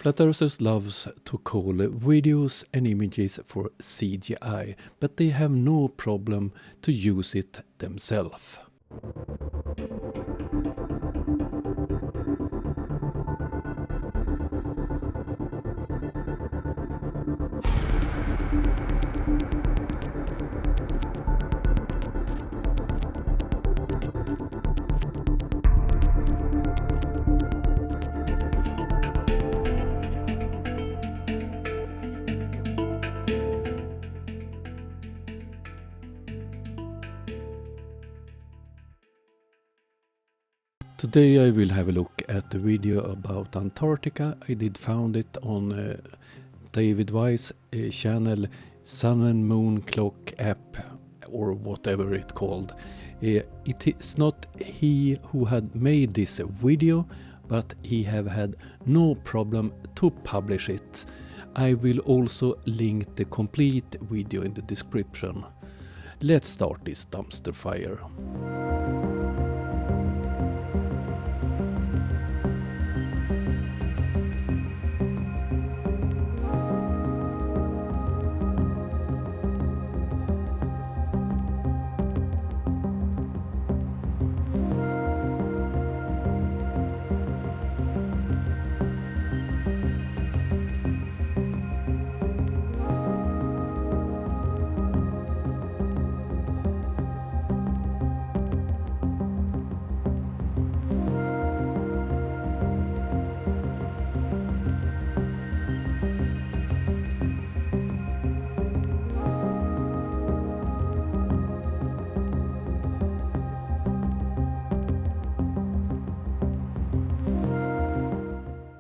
Flat Earthers loves to call videos and images for CGI, but they have no problem to use it themselves. Today I will have a look at the video about Antarctica. I did found it on David Weiss' channel Sun and Moon Clock app, or whatever it's called. It is not he who had made this video, but he have had no problem to publish it. I will also link the complete video in the description. Let's start this dumpster fire.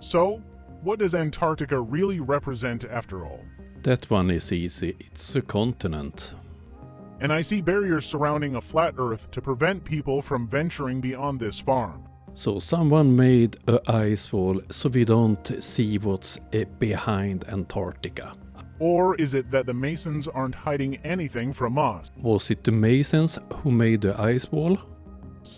So, what does Antarctica really represent after all? That one is easy. It's a continent. And I see barriers surrounding a flat Earth to prevent people from venturing beyond this farm. So someone made an ice wall so we don't see what's behind Antarctica. Or is it that the Masons aren't hiding anything from us? Was it the Masons who made the ice wall?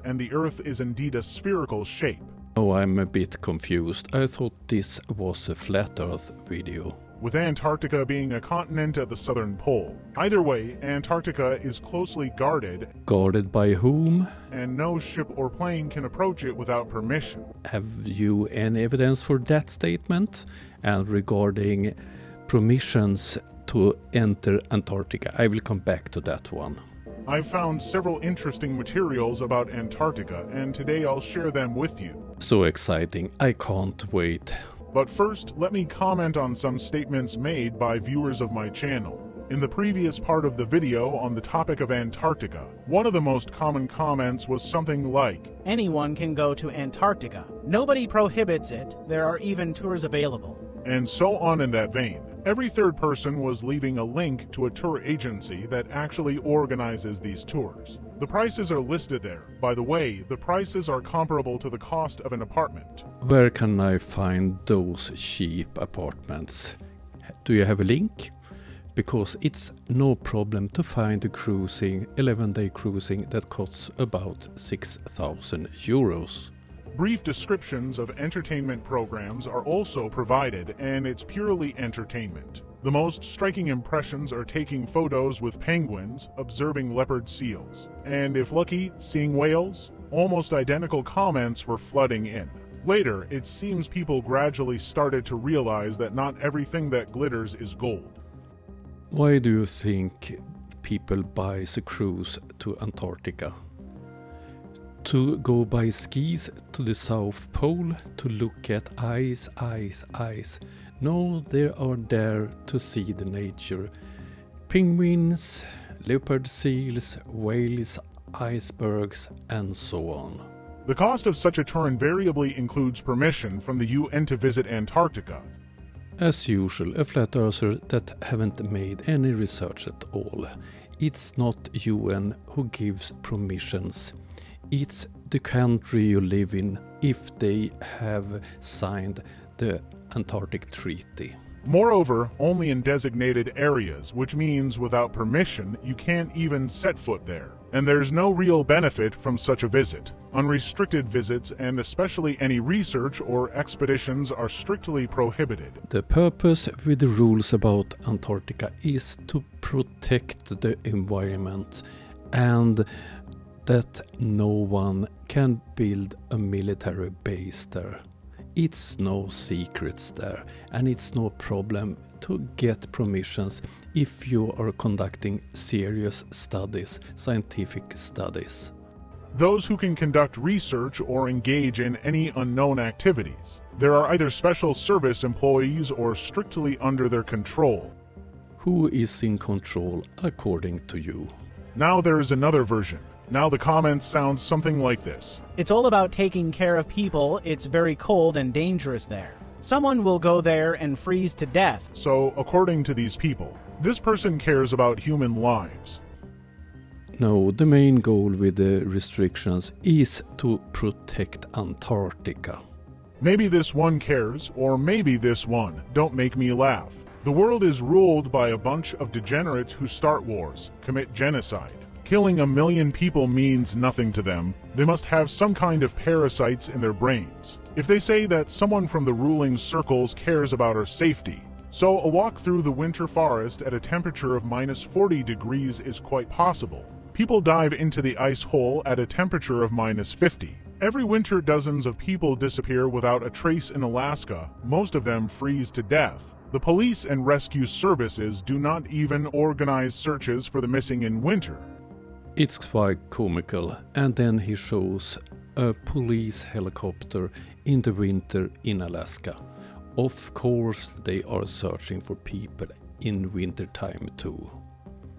And the Earth is indeed a spherical shape. Oh, I'm a bit confused. I thought this was a flat Earth video. With Antarctica being a continent at the southern pole. Either way, Antarctica is closely guarded. Guarded by whom? And no ship or plane can approach it without permission. Have you any evidence for that statement? And regarding permissions to enter Antarctica, I will come back to that one. I've found several interesting materials about Antarctica, and today I'll share them with you. So exciting, I can't wait. But first, let me comment on some statements made by viewers of my channel. In the previous part of the video on the topic of Antarctica, one of the most common comments was something like, "Anyone can go to Antarctica. Nobody prohibits it. There are even tours available." And so on in that vein. Every third person was leaving a link to a tour agency that actually organizes these tours. The prices are listed there. By the way, the prices are comparable to the cost of an apartment. Where can I find those cheap apartments? Do you have a link? Because it's no problem to find a cruising, 11-day cruising that costs about 6,000 euros. Brief descriptions of entertainment programs are also provided, and it's purely entertainment. The most striking impressions are taking photos with penguins, observing leopard seals, and if lucky, seeing whales. Almost identical comments were flooding in. Later, it seems people gradually started to realize that not everything that glitters is gold. Why do you think people buy a cruise to Antarctica? To go by skis to the South Pole to look at ice. No, they are there to see the nature. Penguins, leopard seals, whales, icebergs, and so on. The cost of such a tour invariably includes permission from the UN to visit Antarctica. As usual, a flat earther that haven't made any research at all. It's not UN who gives permissions. It's the country you live in if they have signed the Antarctic Treaty. Moreover, only in designated areas, which means without permission, you can't even set foot there. and there's no real benefit from such a visit. Unrestricted visits and especially any research or expeditions are strictly prohibited. The purpose with the rules about Antarctica is to protect the environment and that no one can build a military base there. It's no secrets there, and it's no problem to get permissions if you are conducting serious studies, scientific studies. Those who can conduct research or engage in any unknown activities. There are either special service employees or strictly under their control. Who is in control according to you? Now there is another version. Now the comments sound something like this. It's all about taking care of people. It's very cold and dangerous there. Someone will go there and freeze to death. So, according to these people, this person cares about human lives. No, the main goal with the restrictions is to protect Antarctica. Maybe this one cares, or maybe this one. Don't make me laugh. The world is ruled by a bunch of degenerates who start wars, commit genocide. Killing 1 million people means nothing to them. They must have some kind of parasites in their brains. If they say that someone from the ruling circles cares about our safety, so a walk through the winter forest at a temperature of -40 degrees is quite possible. People dive into the ice hole at a temperature of -50. Every winter dozens of people disappear without a trace in Alaska. Most of them freeze to death. The police and rescue services do not even organize searches for the missing in winter. It's quite comical, and then he shows a police helicopter in the winter in Alaska. Of course they are searching for people in winter time too.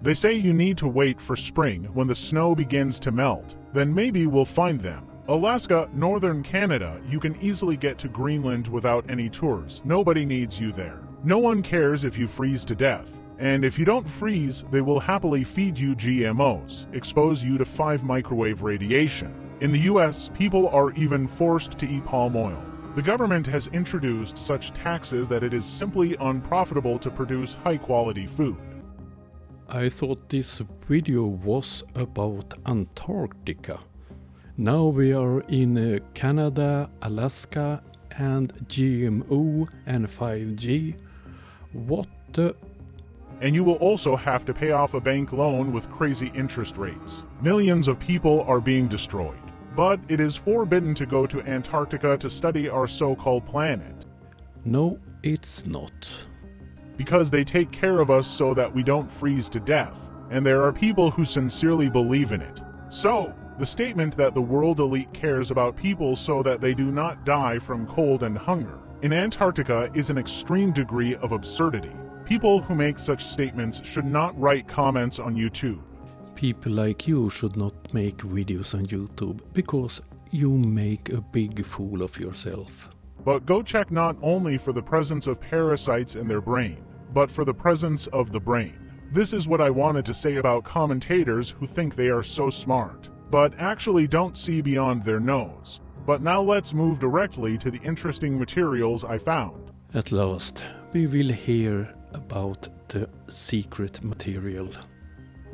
They say you need to wait for spring when the snow begins to melt, then maybe we'll find them. Alaska, northern Canada, you can easily get to Greenland without any tours. Nobody needs you there. No one cares if you freeze to death. And if you don't freeze, they will happily feed you GMOs, expose you to 5 microwave radiation. In the US, people are even forced to eat palm oil. The government has introduced such taxes that it is simply unprofitable to produce high-quality food. I thought this video was about Antarctica. Now we are in Canada, Alaska, and GMO and 5G. What the... And you will also have to pay off a bank loan with crazy interest rates. Millions of people are being destroyed. But it is forbidden to go to Antarctica to study our so-called planet. No, it's not. Because they take care of us so that we don't freeze to death. And there are people who sincerely believe in it. So, the statement that the world elite cares about people so that they do not die from cold and hunger in Antarctica is an extreme degree of absurdity. People who make such statements should not write comments on YouTube. People like you should not make videos on YouTube because you make a big fool of yourself. But go check not only for the presence of parasites in their brain, but for the presence of the brain. This is what I wanted to say about commentators who think they are so smart, but actually don't see beyond their nose. But now let's move directly to the interesting materials I found. At last, we will hear about the secret material.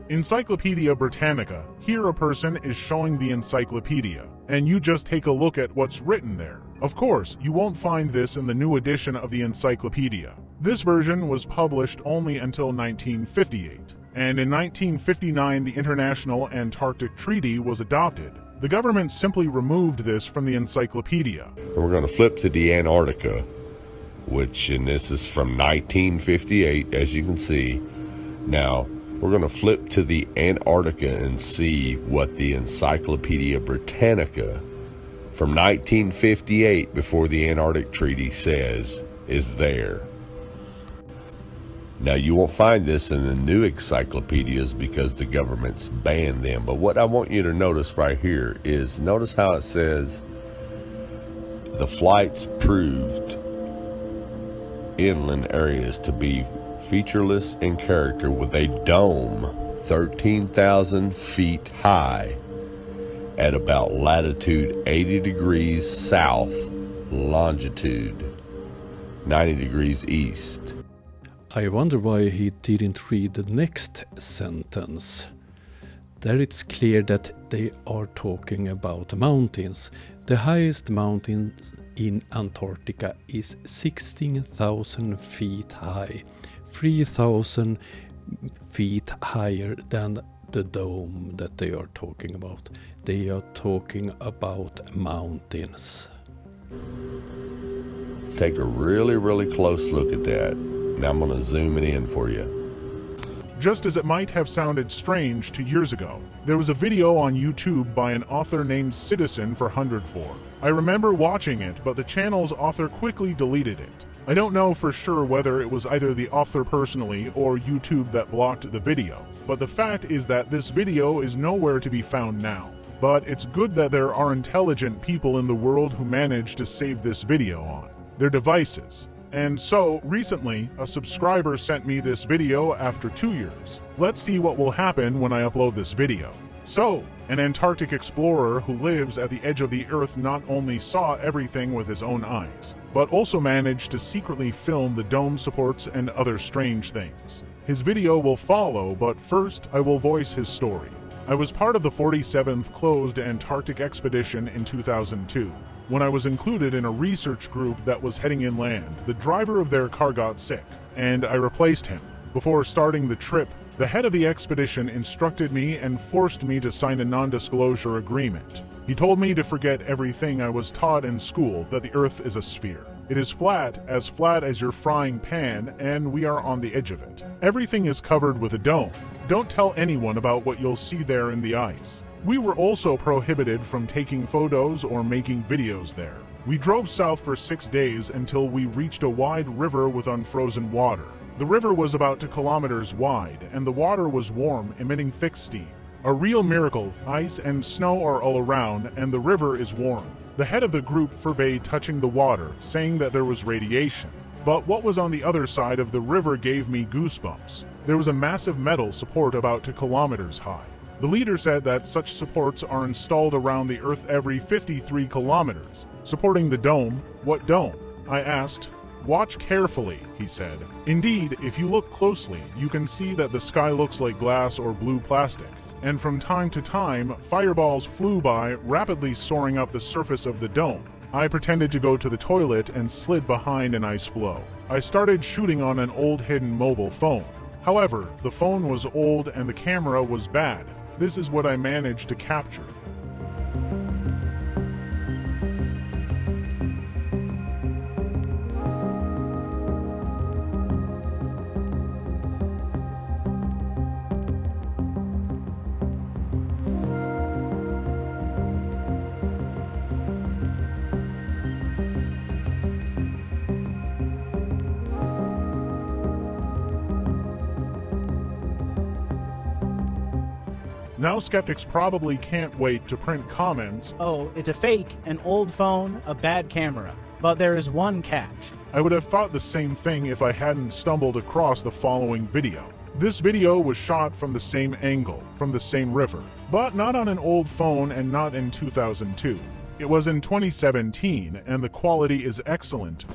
Encyclopedia Britannica. Here a person is showing the encyclopedia, and you just take a look at what's written there. Of course, you won't find this in the new edition of the encyclopedia. This version was published only until 1958, and in 1959 the International Antarctic Treaty was adopted. The government simply removed this from the encyclopedia. And we're going to flip to the Antarctica, and this is from 1958, as you can see. Now, we're going to flip to the Antarctica and see what the Encyclopedia Britannica from 1958, before the Antarctic Treaty, says is there. Now, you won't find this in the new encyclopedias because the government's banned them. But what I want you to notice right here is, notice how it says the flights proved inland areas to be featureless in character, with a dome 13,000 feet high at about latitude 80 degrees south, longitude 90 degrees east. I wonder why he didn't read the next sentence. There it's clear that they are talking about mountains. The highest mountain in Antarctica is 16,000 feet high, 3,000 feet higher than the dome that they are talking about. They are talking about mountains. Take a really close look at that. Now I'm going to zoom it in for you. Just as it might have sounded strange 2 years ago, there was a video on YouTube by an author named Citizen for 104. I remember watching it, but the channel's author quickly deleted it. I don't know for sure whether it was either the author personally or YouTube that blocked the video, but the fact is that this video is nowhere to be found now. But it's good that there are intelligent people in the world who managed to save this video on their devices. And so, recently, a subscriber sent me this video after 2 years. Let's see what will happen when I upload this video. So, an Antarctic explorer who lives at the edge of the Earth not only saw everything with his own eyes, but also managed to secretly film the dome supports and other strange things. His video will follow, but first I will voice his story. I was part of the 47th closed Antarctic expedition in 2002. When I was included in a research group that was heading inland, the driver of their car got sick, and I replaced him. Before starting the trip, the head of the expedition instructed me and forced me to sign a non-disclosure agreement. He told me to forget everything I was taught in school, that the Earth is a sphere. It is flat as your frying pan, and we are on the edge of it. Everything is covered with a dome. Don't tell anyone about what you'll see there in the ice. We were also prohibited from taking photos or making videos there. We drove south for 6 days until we reached a wide river with unfrozen water. The river was about 2 kilometers wide, and the water was warm, emitting thick steam. A real miracle. Ice and snow are all around, and the river is warm. The head of the group forbade touching the water, saying that there was radiation. But what was on the other side of the river gave me goosebumps. There was a massive metal support about 2 kilometers high. The leader said that such supports are installed around the Earth every 53 kilometers, supporting the dome. What dome? I asked. Watch carefully, he said. Indeed, if you look closely, you can see that the sky looks like glass or blue plastic. And from time to time, fireballs flew by, rapidly soaring up the surface of the dome. I pretended to go to the toilet and slid behind an ice floe. I started shooting on an old hidden mobile phone. However, the phone was old and the camera was bad. This is what I managed to capture. Now skeptics probably can't wait to print comments. Oh, it's a fake, an old phone, a bad camera. But there is one catch. I would have thought the same thing if I hadn't stumbled across the following video. This video was shot from the same angle, from the same river, but not on an old phone and not in 2002. It was in 2017, and the quality is excellent.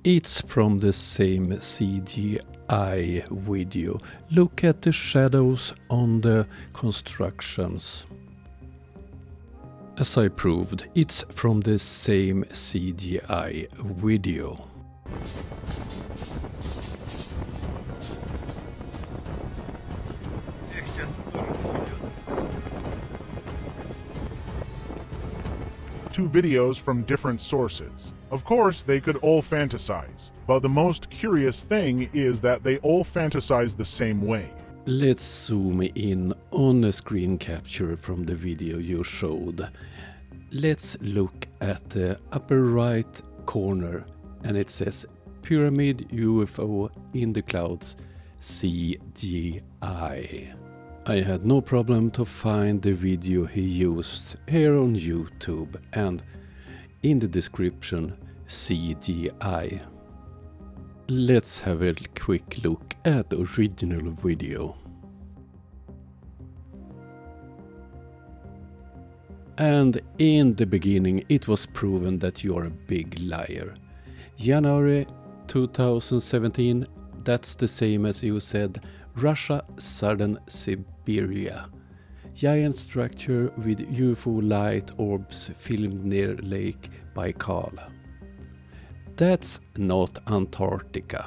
It's from the same CGI video. Look at the shadows on the constructions. As I proved, it's from the same CGI video. Two videos from different sources. Of course, they could all fantasize, but the most curious thing is that they all fantasize the same way. Let's zoom in on a screen capture from the video you showed. Let's look at the upper right corner, and it says Pyramid UFO in the clouds CGI. I had no problem to find the video he used here on YouTube, and in the description CGI. Let's have a quick look at the original video. And in the beginning it was proven that you are a big liar. January 2017, that's the same as you said, Russia, southern Siberia. Giant structure with UFO light orbs filmed near Lake Baikal. That's not Antarctica.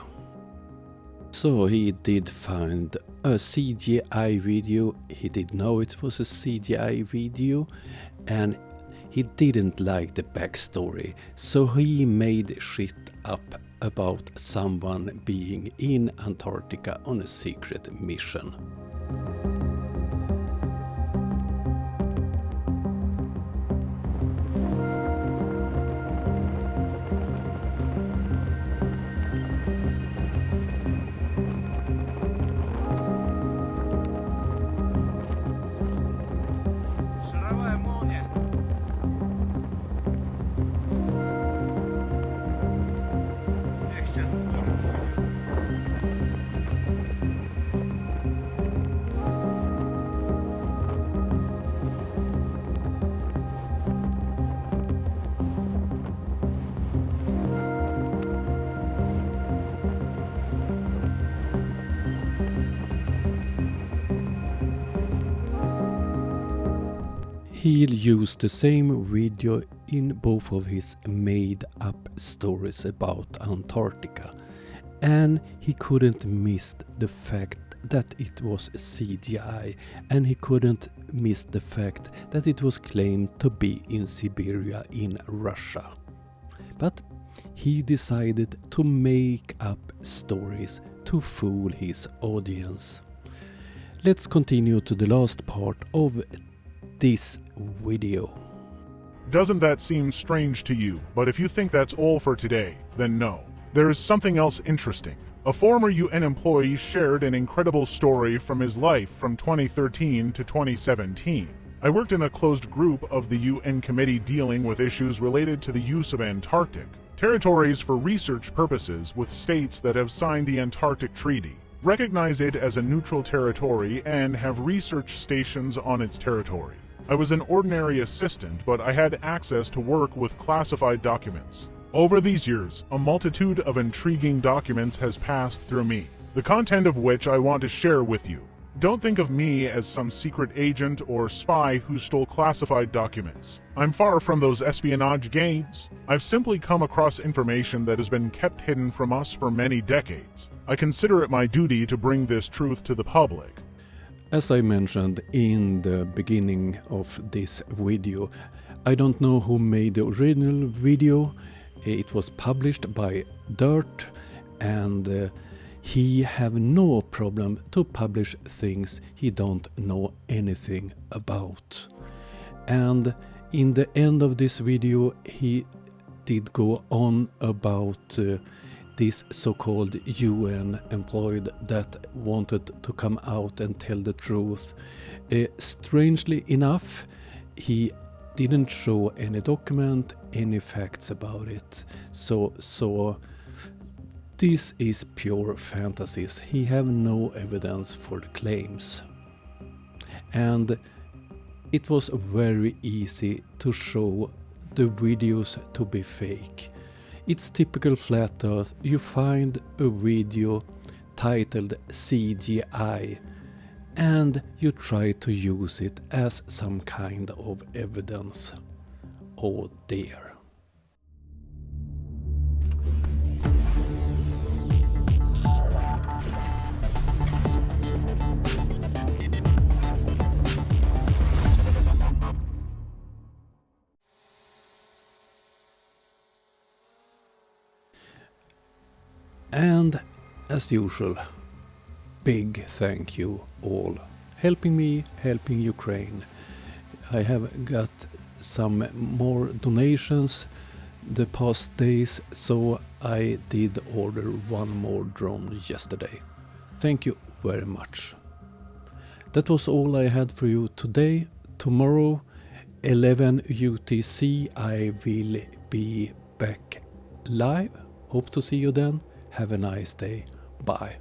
So he did find a CGI video. He did know it was a CGI video, and he didn't like the backstory, so he made shit up about someone being in Antarctica on a secret mission. He'll use the same video in both of his made-up stories about Antarctica, and he couldn't miss the fact that it was CGI, and he couldn't miss the fact that it was claimed to be in Siberia in Russia. But he decided to make up stories to fool his audience. Let's continue to the last part of this video. Doesn't that seem strange to you? But if you think that's all for today, then no. There is something else interesting. A former UN employee shared an incredible story from his life from 2013 to 2017. I worked in a closed group of the UN committee dealing with issues related to the use of Antarctic territories for research purposes with states that have signed the Antarctic Treaty, recognize it as a neutral territory, and have research stations on its territory. I was an ordinary assistant, but I had access to work with classified documents. Over these years, a multitude of intriguing documents has passed through me, the content of which I want to share with you. Don't think of me as some secret agent or spy who stole classified documents. I'm far from those espionage games. I've simply come across information that has been kept hidden from us for many decades. I consider it my duty to bring this truth to the public. As I mentioned in the beginning of this video, I don't know who made the original video. It was published by DITRH, and he have no problem to publish things he don't know anything about. And in the end of this video he did go on about this so-called UN employee that wanted to come out and tell the truth. Strangely enough, he didn't show any document, any facts about it. So this is pure fantasies. He have no evidence for the claims. And it was very easy to show the videos to be fake. It's typical flat earth. You find a video titled CGI and you try to use it as some kind of evidence. Oh dear. And as usual, big thank you all, helping me, helping Ukraine. I have got some more donations the past days, so I did order one more drone yesterday. Thank you very much. That was all I had for you today. Tomorrow, 11 UTC, I will be back live. Hope to see you then. Have a nice day. Bye.